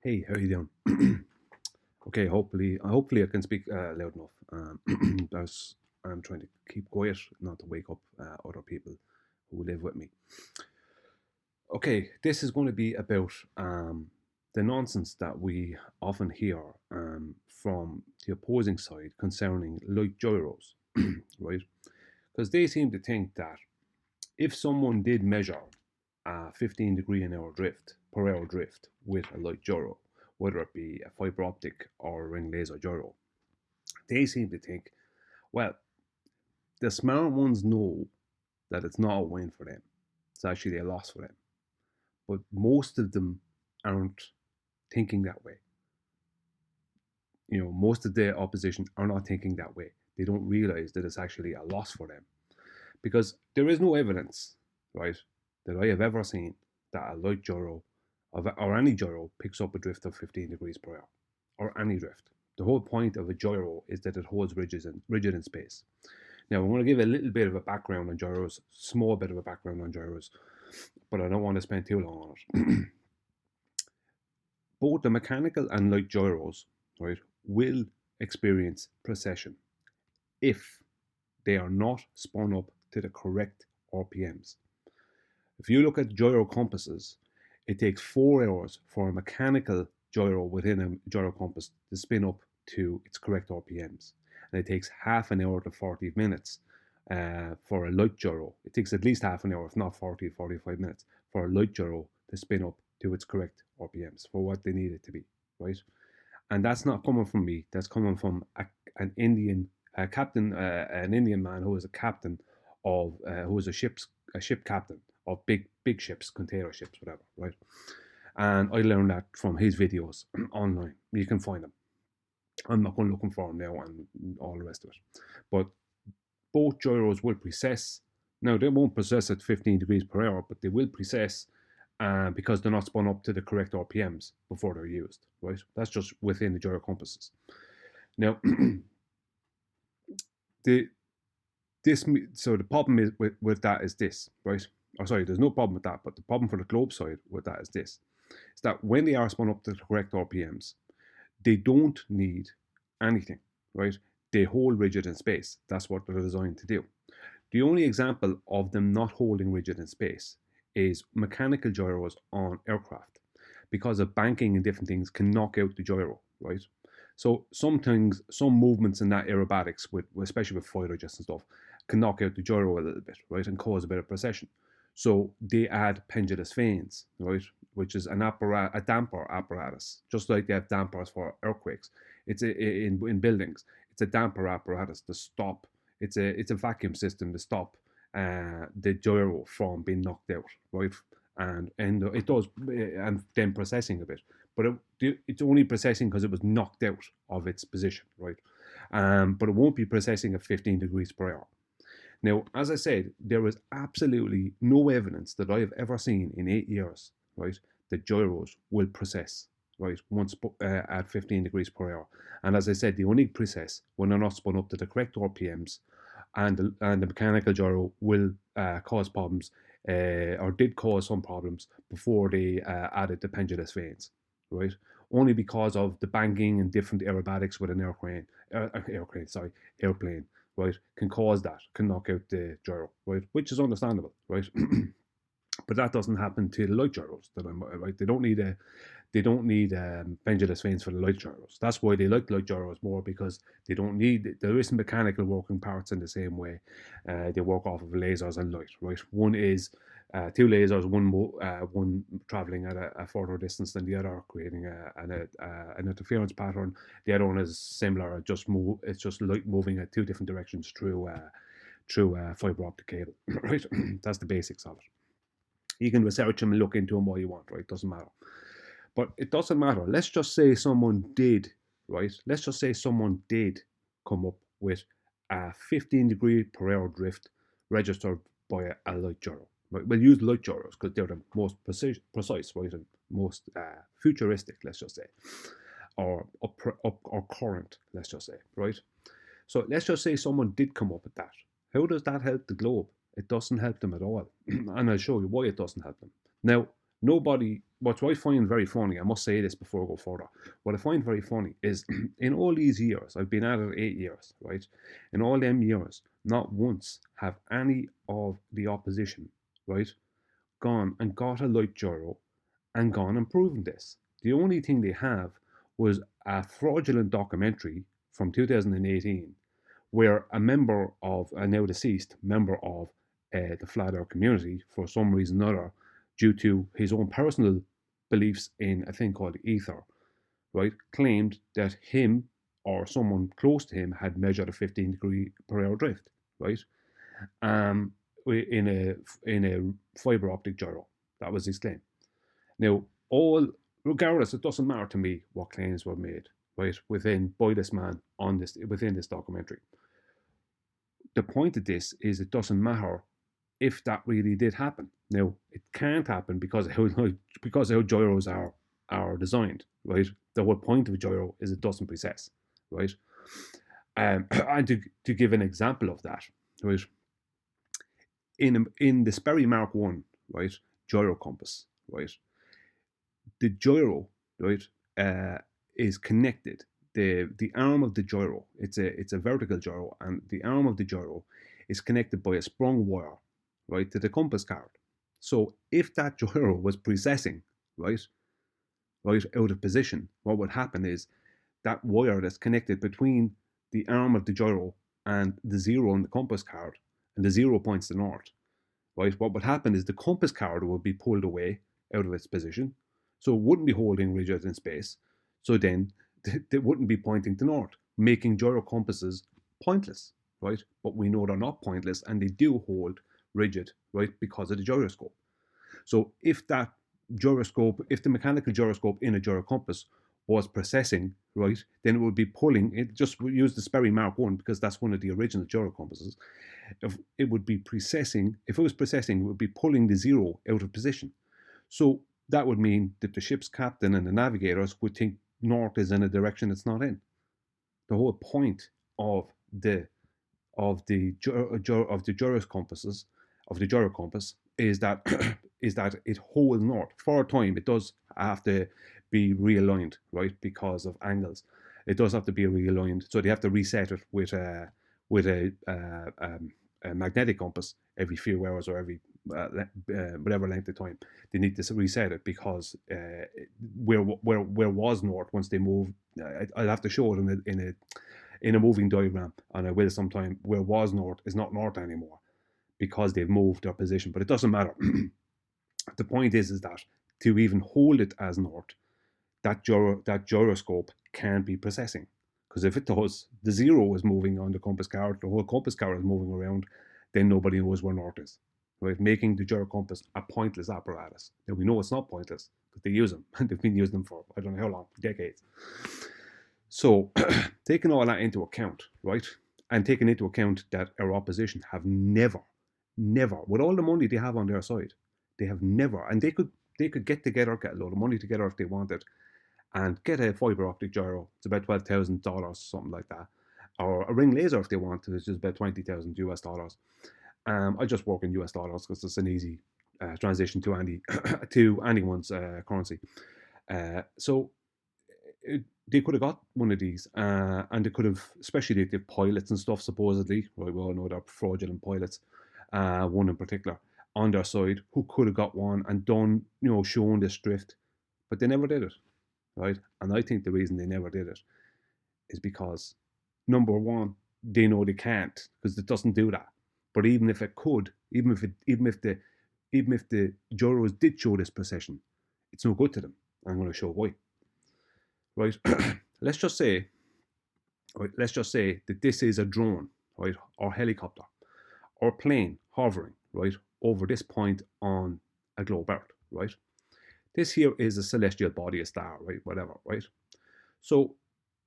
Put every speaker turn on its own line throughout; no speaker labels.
Hey, how you doing? Okay, hopefully I can speak loud enough. That's I'm trying to keep quiet, not to wake up other people who live with me. Okay, this is going to be about the nonsense that we often hear from the opposing side concerning light gyros, right? Because they seem to think that if someone did measure a 15 degree an hour drift per hour drift with a light gyro, whether it be a fiber optic or a ring laser gyro, they seem to think, well, the smart ones know that it's not a win for them. It's actually a loss for them. But most of them aren't thinking that way. Most of the opposition are not thinking that way. They don't realize that it's actually a loss for them. Because there is no evidence, right, that I have ever seen that a light gyro or any gyro picks up a drift of 15 degrees per hour, or any drift. The whole point of a gyro is that it holds rigid in space. Now, I'm going to give a little bit of a background on gyros, small bit of a background on gyros, but I don't want to spend too long on it. Both the mechanical and light gyros, right, will experience precession if they are not spun up to the correct RPMs. If you look at gyro compasses, it takes 4 hours for a mechanical gyro within a gyro compass to spin up to its correct RPMs. And it takes half an hour to 40 minutes for a light gyro. It takes at least half an hour, if not 45 minutes, for a light gyro to spin up to its correct RPMs for what they need it to be, right? And that's not coming from me. That's coming from an Indian captain, an Indian man who is a captain of, who is a ship captain of big ships, container ships, whatever, right? And I learned that from his videos online. You can find them. I'm not going looking for them now and all the rest of it. But both gyros will precess. Now they won't precess at 15 degrees per hour, but they will precess because they're not spun up to the correct RPMs before they're used, right? That's just within the gyro compasses. Now, the the problem is with that is this, right? Or sorry, there's no problem with that, but the problem for the globe side with that is this: is that when they are spun up to the correct RPMs, they don't need anything, right? They hold rigid in space. That's what they're designed to do. The only example of them not holding rigid in space is mechanical gyros on aircraft, because of banking and different things can knock out the gyro, right? So some things, some movements in that aerobatics, especially with fighter jets and stuff, can knock out the gyro a little bit, right, and cause a bit of precession. So they add pendulous vanes, right, which is a damper apparatus, just like they have dampers for earthquakes. In buildings. It's a damper apparatus to stop. It's a vacuum system to stop the gyro from being knocked out, right? And it does, and then processing a bit, but it's only processing because it was knocked out of its position, right? But it won't be processing at 15 degrees per hour. Now, as I said, there is absolutely no evidence that I have ever seen in 8 years, right, that gyros will process, right, once at 15 degrees per hour. And as I said, they only process when they're not spun up to the correct RPMs, and the mechanical gyro will cause problems, or did cause some problems before they added the pendulous vanes, right? Only because of the banking and different aerobatics with an airplane, right, can cause that, can knock out the gyro, right, which is understandable, right? But that doesn't happen to the light gyros that I'm right. They don't need pendulous vanes for the light gyros. That's why they like light gyros more, because there isn't mechanical working parts in the same way. They work off of lasers and light, right? One is two lasers, one traveling at a further distance than the other, creating an interference pattern. The other one is similar, it's just light moving at two different directions through fiber optic cable, right? That's the basics of it. You can research them and look into them all you want, right? Doesn't matter. But it doesn't matter. Let's just say someone did, right? Let's just say someone did come up with a 15 degree per hour drift registered by a light gyro. Right? We'll use light gyros because they're the most precise, right? And most futuristic, let's just say, or current, let's just say, right? So let's just say someone did come up with that. How does that help the globe? It doesn't help them at all. And I'll show you why it doesn't help them. Now, What I find very funny, I must say this before I go further. What I find very funny is in all these years, I've been at it 8 years, right? In all them years, not once have any of the opposition, right, gone and got a light gyro and gone and proven this. The only thing they have was a fraudulent documentary from 2018 where a member of, a now deceased member of the flat earth community, for some reason or other, due to his own personal beliefs in a thing called ether, right, claimed that him or someone close to him had measured a 15 degree per hour drift, right, um, in a fiber optic gyro. That was his claim. Now, regardless, it doesn't matter to me what claims were made, right, by this man within this documentary. The point of this is it doesn't matter if that really did happen. Now, it can't happen because of how gyros are designed, right? The whole point of a gyro is it doesn't precess, right? And to give an example of that, right? In the Sperry Mark One, right, Gyro Compass, right, the gyro, right, is connected. The arm of the gyro, it's a vertical gyro, and the arm of the gyro is connected by a sprung wire, right, to the compass card. So if that gyro was precessing, right out of position, what would happen is that wire that's connected between the arm of the gyro and the zero on the compass card, and the 0 points to north, right? What would happen is the compass card would be pulled away out of its position, so it wouldn't be holding rigid in space. So then it wouldn't be pointing to north, making gyro compasses pointless, right? But we know they're not pointless, and they do hold rigid, right, because of the gyroscope. So if the mechanical gyroscope in a gyro compass was precessing, right, then it would be pulling. It just use the Sperry Mark One because that's one of the original gyro compasses. If it would be precessing, if it was precessing, it would be pulling the zero out of position. So that would mean that the ship's captain and the navigators would think north is in a direction it's not in. The whole point of the gyro compasses, of the gyro compass, is that is that it holds north for a time. It does have to be realigned, right, because of angles. It does have to be realigned, so they have to reset it with a magnetic compass every few hours or every whatever length of time. They need to reset it because where was north once they move. I'll have to show it in a moving diagram, and I will sometime. Where was north is not north anymore because they've moved their position, but it doesn't matter. The point is that to even hold it as north, that gyroscope can't be precessing, because if it does, the zero is moving on the compass card, the whole compass card is moving around, then nobody knows where north is, right? Making the gyro compass a pointless apparatus. Now we know it's not pointless because they use them, and they've been using them for I don't know how long, decades. So taking all that into account, right, and taking into account that our opposition have never, with all the money they have on their side, they have never, and they could get together, get a load of money together if they wanted, and get a fiber optic gyro. It's about $12,000, something like that, or a ring laser if they want to. It's just about $20,000 US. I just work in US dollars because it's an easy transition to anyone's currency. So they could have got one of these, and they could have, especially the pilots and stuff, supposedly, right, we all know they're fraudulent pilots, one in particular, on their side, who could have got one and done, shown this drift, but they never did it, right? And I think the reason they never did it is because, number one, they know they can't, because it doesn't do that. But even if it could, even if the gyros did show this precision, it's no good to them. I'm going to show why. Right? let's just say that this is a drone, right, or helicopter, or plane hovering, right, over this point on a globe Earth, right? This here is a celestial body, a star, right, whatever, right? So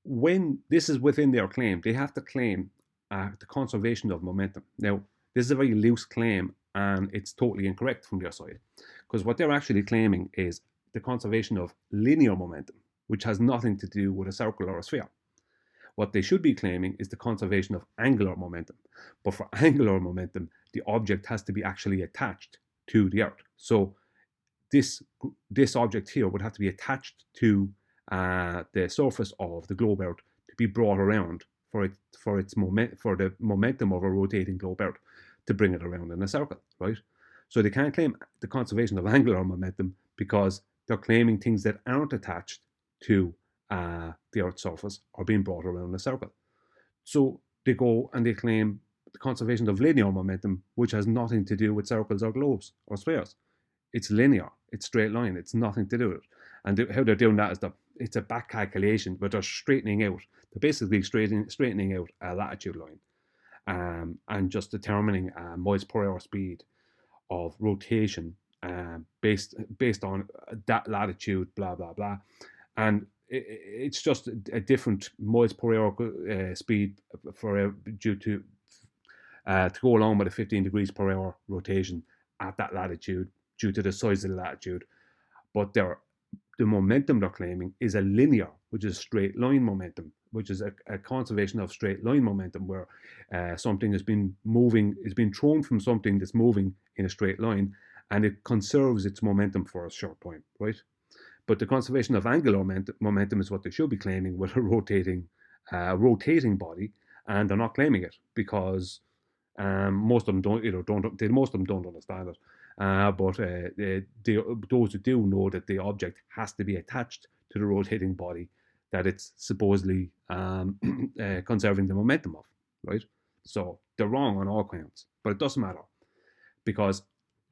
when this is within their claim, they have to claim the conservation of momentum. Now, this is a very loose claim, and it's totally incorrect from their side, because what they're actually claiming is the conservation of linear momentum, which has nothing to do with a circle or a sphere. What they should be claiming is the conservation of angular momentum. But for angular momentum, the object has to be actually attached to the Earth. So this object here would have to be attached to the surface of the globe Earth to be brought around for the momentum of a rotating globe Earth to bring it around in a circle, right? So they can't claim the conservation of angular momentum because they're claiming things that aren't attached to the Earth's surface are being brought around in a circle. So they go and they claim the conservation of linear momentum, which has nothing to do with circles or globes or spheres. It's linear, it's straight line, it's nothing to do with it. And how they're doing that is it's a back calculation, but they're straightening out. They're basically straightening out a latitude line and just determining miles per hour speed of rotation based on that latitude, blah, blah, blah. And it's just a different miles per hour speed due to go along with a 15 degrees per hour rotation at that latitude due to the size of the latitude. But the momentum they're claiming is a linear, which is straight line momentum, which is a conservation of straight line momentum, where something has been thrown from something that's moving in a straight line, and it conserves its momentum for a short time, right? But the conservation of angular momentum is what they should be claiming with a rotating body, and they're not claiming it because most of them don't understand it. But those who do know that the object has to be attached to the rotating body that it's supposedly conserving the momentum of, right? So they're wrong on all counts, but it doesn't matter because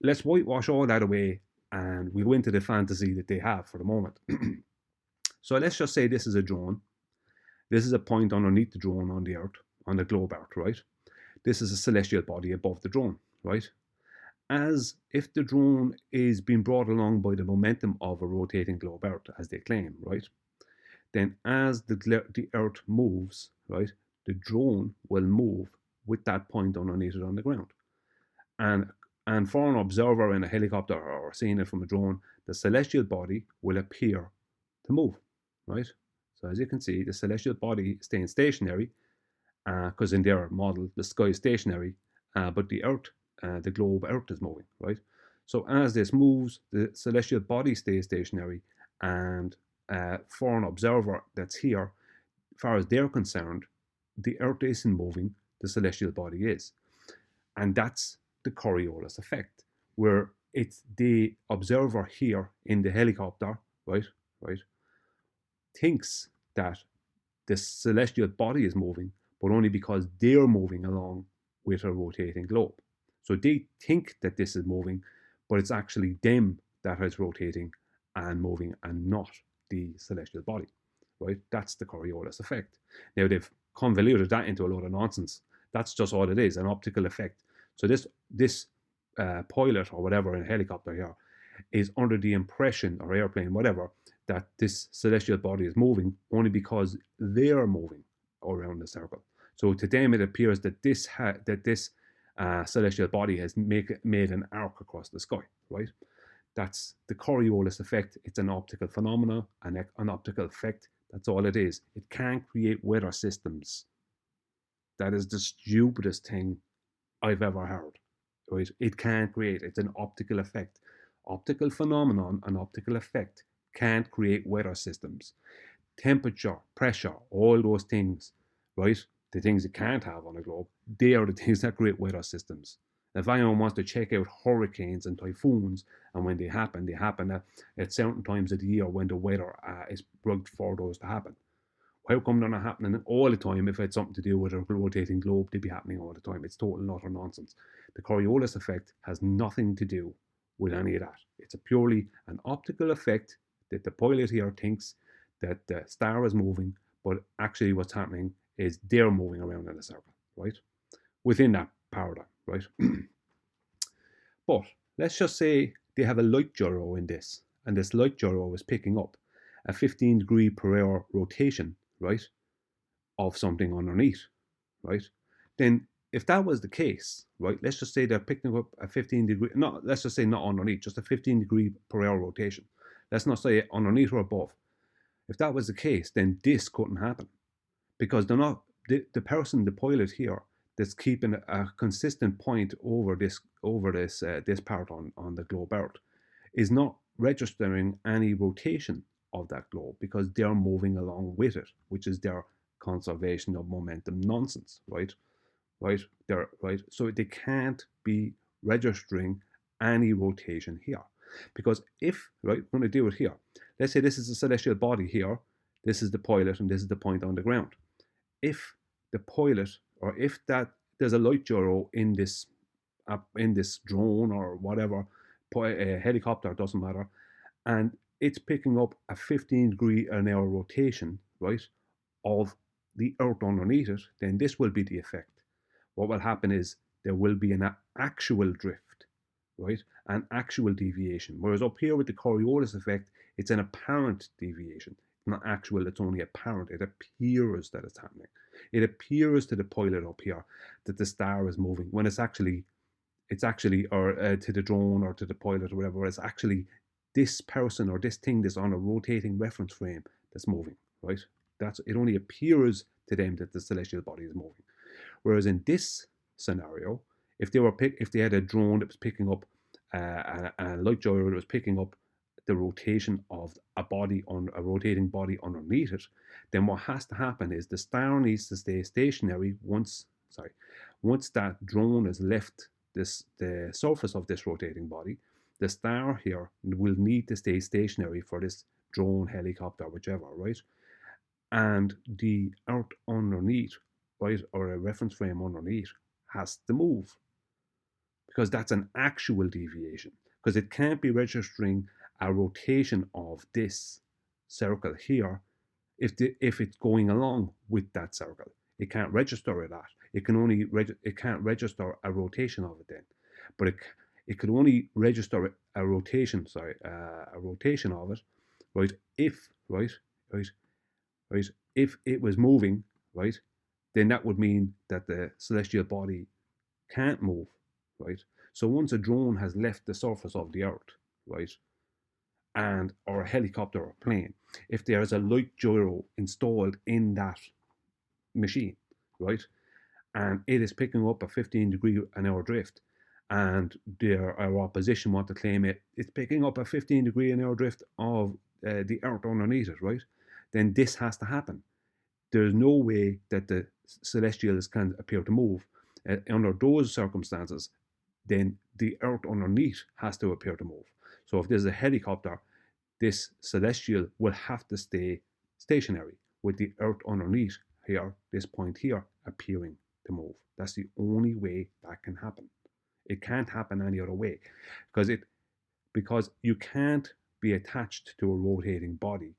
let's whitewash all that away and we go into the fantasy that they have for the moment. So let's just say this is a drone. This is a point underneath the drone on the Earth, on the globe Earth, right? This is a celestial body above the drone, right? As if the drone is being brought along by the momentum of a rotating globe Earth, as they claim, right? Then as the Earth moves, right, the drone will move with that point underneath it on the ground. And for an observer in a helicopter or seeing it from a drone, the celestial body will appear to move, right? So as you can see, the celestial body is staying stationary because in their model, the sky is stationary, but the Earth, the globe Earth is moving, right? So as this moves, the celestial body stays stationary, and for an observer that's here, as far as they're concerned, the Earth isn't moving, the celestial body is. And that's the Coriolis effect, where it's the observer here in the helicopter, right, thinks that the celestial body is moving, but only because they're moving along with a rotating globe. So they think that this is moving, but it's actually them that is rotating and moving and not the celestial body, right? That's the Coriolis effect. Now they've convoluted that into a load of nonsense. That's just all it is, an optical effect. So this pilot or whatever in a helicopter here is under the impression, or airplane, whatever, that this celestial body is moving only because they're moving around the circle. So to them, it appears that this celestial body has made an arc across the sky, right? That's the Coriolis effect. It's an optical phenomena, an optical effect. That's all it is. It can't create weather systems. That is the stupidest thing I've ever heard. Right? It can't create. It's an optical effect. Optical phenomenon, an optical effect, can't create weather systems. Temperature, pressure, all those things, right? The things it can't have on a globe, they are the things that create weather systems. If anyone wants to check out hurricanes and typhoons, and when they happen at certain times of the year when the weather is rigged for those to happen. How come they're not happening all the time? If it's something to do with a rotating globe, they'd be happening all the time. It's total and utter nonsense. The Coriolis effect has nothing to do with any of that. It's a purely an optical effect that the pilot here thinks that the star is moving, but actually what's happening is they're moving around in a circle, right? Within that paradigm, right? But let's just say they have a light gyro in this, and this light gyro is picking up a 15 degree per hour rotation, right, of something underneath, right? Then if that was the case, right, let's just say they're picking up a 15 degree, let's just say not underneath, just a 15 degree per hour rotation. Let's not say underneath or above. If that was the case, then this couldn't happen because they're not, the person, the pilot here, that's keeping a consistent point over this part on the globe Earth is not registering any rotation of that globe because they're moving along with it, which is their conservation of momentum nonsense, right? Right? They're right. So they can't be registering any rotation here. Because if, right, we're going to do it here. Let's say this is a celestial body here, this is the pilot, and this is the point on the ground. If the pilot, or if that there's a light gyro in this drone or whatever, a helicopter, doesn't matter, and it's picking up a 15 degree an hour rotation, right, of the earth underneath it, then this will be the effect. What will happen is there will be an actual drift, right, an actual deviation. Whereas up here with the Coriolis effect, it's an apparent deviation. It's not actual, it's only apparent. It appears that it's happening. It appears to the pilot up here that the star is moving when it's actually, or to the drone or to the pilot or whatever, it's actually this person or this thing that's on a rotating reference frame that's moving, right? That's, it only appears to them that the celestial body is moving. Whereas in this scenario, if they had a drone that was picking up a light gyro that was picking up the rotation of a body on a rotating body underneath it, then what has to happen is the star needs to stay stationary once that drone has left the surface of this rotating body. The star here will need to stay stationary for this drone, helicopter, whichever, right? And the earth underneath, right, or a reference frame underneath has to move because that's an actual deviation, because it can't be registering a rotation of this circle here if it's going along with that circle. It can't register that. It can only it can't register a rotation of it then, but it could only register a rotation. A rotation of it, right? If right, if it was moving, right, then that would mean that the celestial body can't move, right? So once a drone has left the surface of the earth, right, and or a helicopter or plane, if there is a light gyro installed in that machine, right, and it is picking up a 15 degree an hour drift, and our opposition want to claim it's picking up a 15 degree an hour drift of the earth underneath it, right, then this has to happen. There's no way that the celestials can appear to move. Under those circumstances, then the earth underneath has to appear to move. So if there's a helicopter, this celestial will have to stay stationary with the earth underneath here, this point here, appearing to move. That's the only way that can happen. It can't happen any other way because you can't be attached to a rotating body,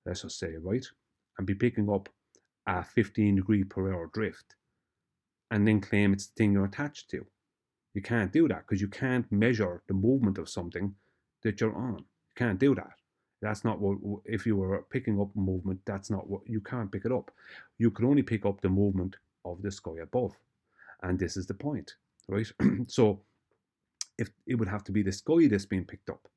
let's just say, right, and be picking up a 15 degree per hour drift and then claim it's the thing you're attached to. You can't do that because you can't measure the movement of something that you're on. You can't do that. That's not what, if you were picking up movement, that's not what, you can't pick it up. You can only pick up the movement of the sky above. And this is the point, right? So if it would have to be the sky that's being picked up.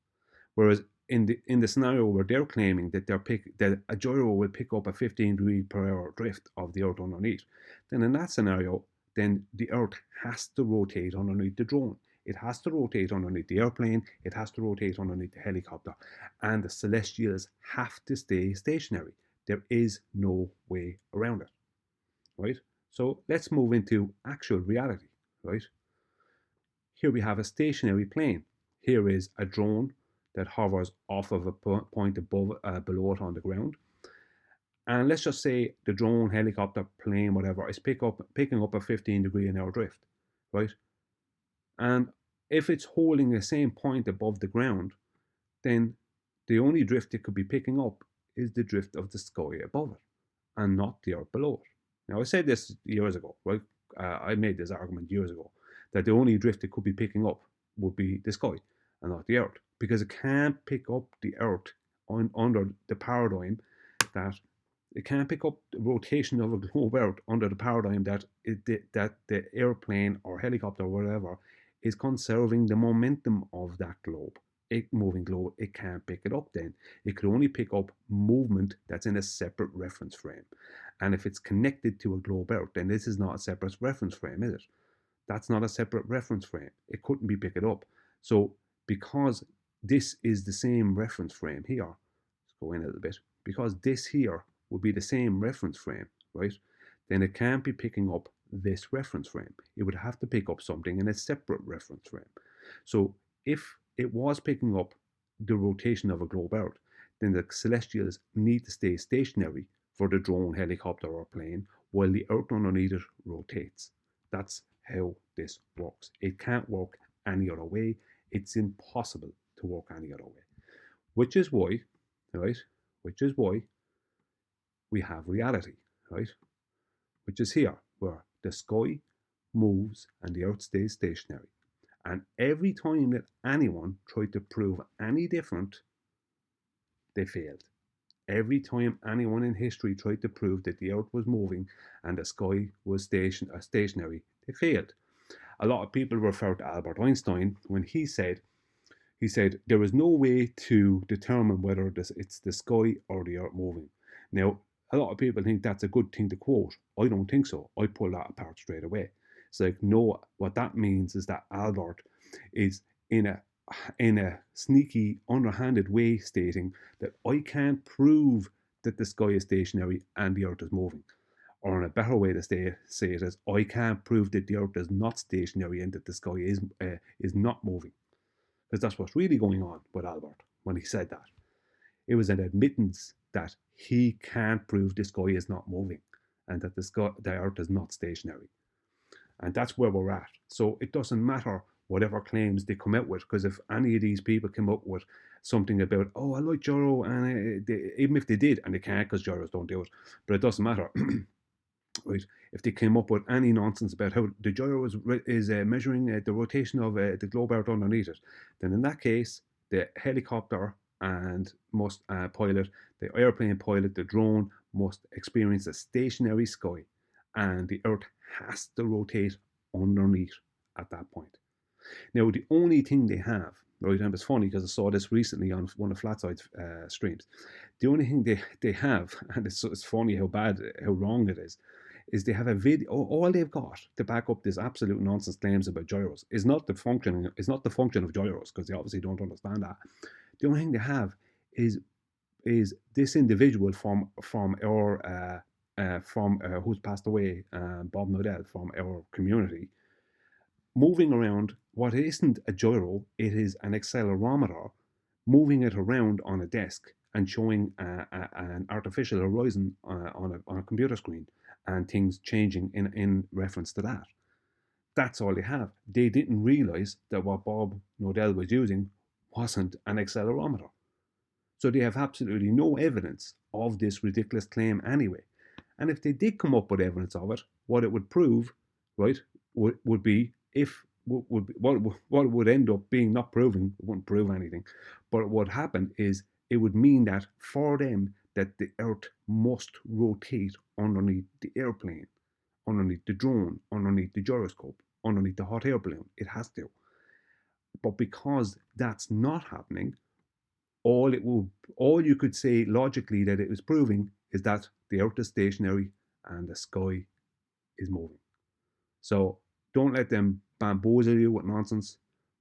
Whereas in the scenario where they're claiming that that a gyro will pick up a 15 degree per hour drift of the earth underneath, then in that scenario, then the earth has to rotate underneath the drone. It has to rotate underneath the airplane. It has to rotate underneath the helicopter. And the celestials have to stay stationary. There is no way around it, right? So let's move into actual reality, right? Here we have a stationary plane. Here is a drone that hovers off of a point above, below it on the ground. And let's just say the drone, helicopter, plane, whatever, is picking up a 15 degree an hour drift, right? And if it's holding the same point above the ground, then the only drift it could be picking up is the drift of the sky above it and not the earth below it. Now, I said this years ago, right? I made this argument years ago that the only drift it could be picking up would be the sky and not the earth, because it can't pick up the earth under the paradigm that it can't pick up the rotation of a globe earth under the paradigm that the airplane or helicopter or whatever is conserving the momentum of that globe. Moving globe, it can't pick it up then. It could only pick up movement that's in a separate reference frame. And if it's connected to a globe earth, then this is not a separate reference frame, is it? That's not a separate reference frame. It couldn't be picked up. So because this is the same reference frame here. Let's go in a little bit. Because this here would be the same reference frame, right? Then it can't be picking up this reference frame. It would have to pick up something in a separate reference frame. So if it was picking up the rotation of a globe Earth, then the celestials need to stay stationary for the drone, helicopter, or plane while the Earth underneath it rotates. That's how this works. It can't work any other way. It's impossible to work any other way. Which is why, right? Which is why we have reality, right? Which is here, where the sky moves and the Earth stays stationary. And every time that anyone tried to prove any different, they failed. Every time anyone in history tried to prove that the Earth was moving and the sky was stationary, they failed. A lot of people refer to Albert Einstein when he said there is no way to determine whether it's the sky or the Earth moving. Now, a lot of people think that's a good thing to quote. I don't think so. I pull that apart straight away. It's like, no, what that means is that Albert is in a sneaky, underhanded way stating that I can't prove that the sky is stationary and the Earth is moving. Or in a better way to say it is, I can't prove that the Earth is not stationary and that the sky is not moving. Because that's what's really going on with Albert when he said that. It was an admittance that he can't prove the sky is not moving and that the Earth is not stationary. And that's where we're at. So it doesn't matter whatever claims they come out with, because if any of these people come up with something about, oh, I like gyro, and even if they did, and they can't because gyros don't do it, but it doesn't matter. Right? If they came up with any nonsense about how the gyro is measuring the rotation of the globe Earth underneath it, then in that case, the helicopter and must pilot, the airplane pilot, the drone must experience a stationary sky, and the Earth has to rotate underneath at that point. Now, the only thing they have, right, and it's funny because I saw this recently on one of Flatside's streams, the only thing they have, and it's funny how wrong it is they have a video. All they've got to back up this absolute nonsense claims about gyros is not the function of gyros, because they obviously don't understand that. The only thing they have is this individual from our who's passed away, Bob Nodell, from our community, moving around what isn't a gyro. It is an accelerometer, moving it around on a desk and showing an artificial horizon on a computer screen, and things changing in reference to that. That's all they have. They didn't realize that what Bob Nodell was using wasn't an accelerometer. So they have absolutely no evidence of this ridiculous claim anyway. And if they did come up with evidence of it, what it would prove, right, would be what would end up being not proving, it wouldn't prove anything, but what would happen is it would mean that for them that the Earth must rotate underneath the airplane, underneath the drone, underneath the gyroscope, underneath the hot air balloon. It has to. But because that's not happening, all you could say logically that it was proving is that the Earth is stationary and the sky is moving. So don't let them bamboozle you with nonsense.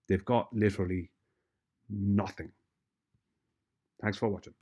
They've got literally nothing. Thanks for watching.